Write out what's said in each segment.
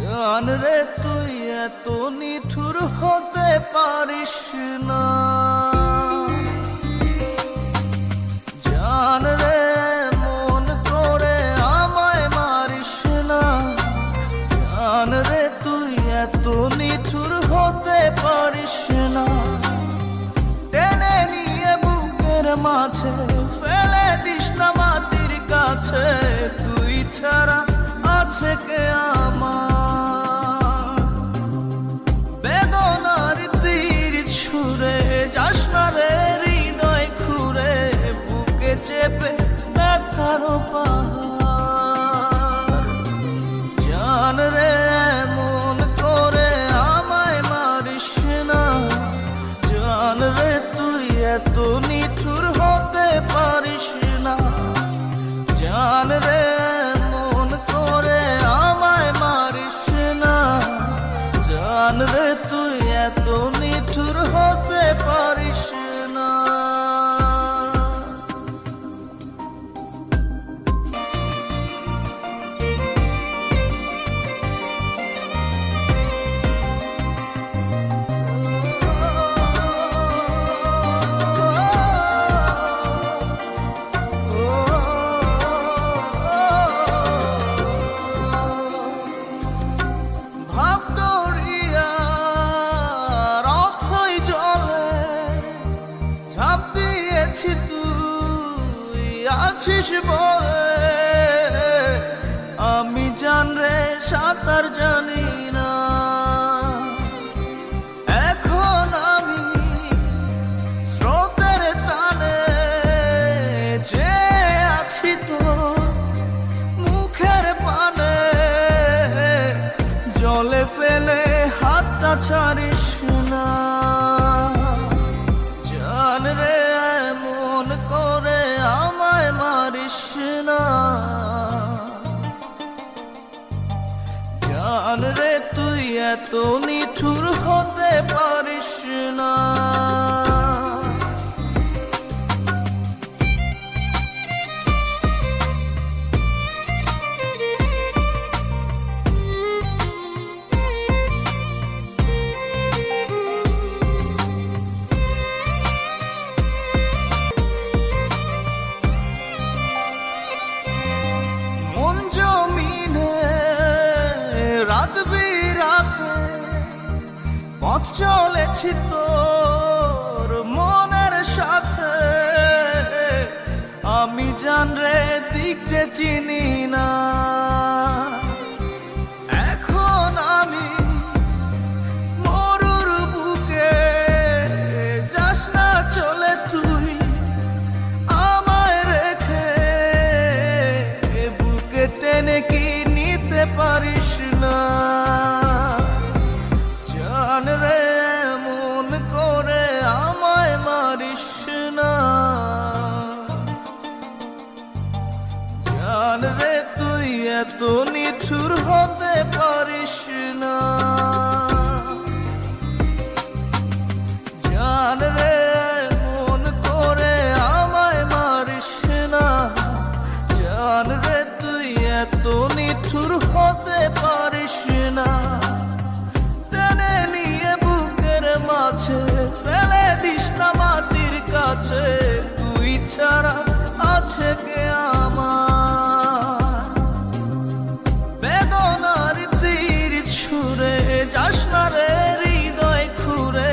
জান রে তুই এত নিঠুর হতে পারিস না, জান রে মন করে আমায় মারিস না, জান রে তুই এত নিঠুর হতে পারিস না। টেনে নিয়ে বুকের মাঝে ফেলে দিস না মাটির কাছে, তুই ছাড়া আছে কে আমার। বেদনার তীর ছুঁড়ে যাস না রে হৃদয় খুঁড়ে, বুকে চেপে ব্যথার পাহাড়। জান রে মন করে আমায় মারিস না, জান রে তুই এত নিঠুর হতে পারিস না, জান রে মন করে আমায় মারিস না, জান রে তুই এত নিঠুর হতে পারিস না। ঝাঁপ দিয়েছি তুই আছিস বলে, আমি জান রে সাঁতার জানি না। এখন আমি স্রোতের টানে যে আছি তো মুখের পানে, জলে ফেলে হাতটা ছাড়িস না। জান রে মন করে আমায় মারিস না, জান রে তুই এত নিঠুর হতে পারিস না। রাত বিরাতে পথ চলেছি তোর মনের সাথে, আমি জান রে দিক যে চিনি না। এখন আমি মরুর বুকে, যাস না চলে তুই আমায় রেখে, বুকে টেনে কি নিতে পারিস না। জান রে মন করে আমায় মারিস না, জান রে তুই এত নিঠুর হতে পারিস না। জান রে মন করে আমায় মারিস না, জান রে তুই এত নিঠুর হতে পারিস না। টেনে নিয়ে বুকের মাঝে ফেলে দিস না মাটির কাছে, তুই ছাড়া আছে কে আমার। বেদনার তীর ছুঁড়ে যাস না রে হৃদয় খুঁড়ে,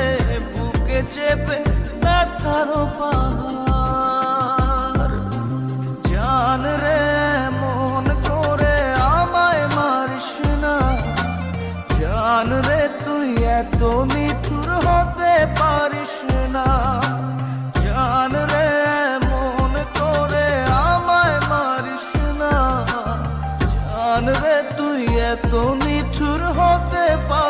বুকে চেপে ব্যথার পাহাড়। জান রে মন করে আমায় মারিস না, জান রে তুই এত নিঠুর হতে পারিস না, জান রে মন করে আমায় মারিস না, জান রে তুই এত নিঠুর হতে পারিস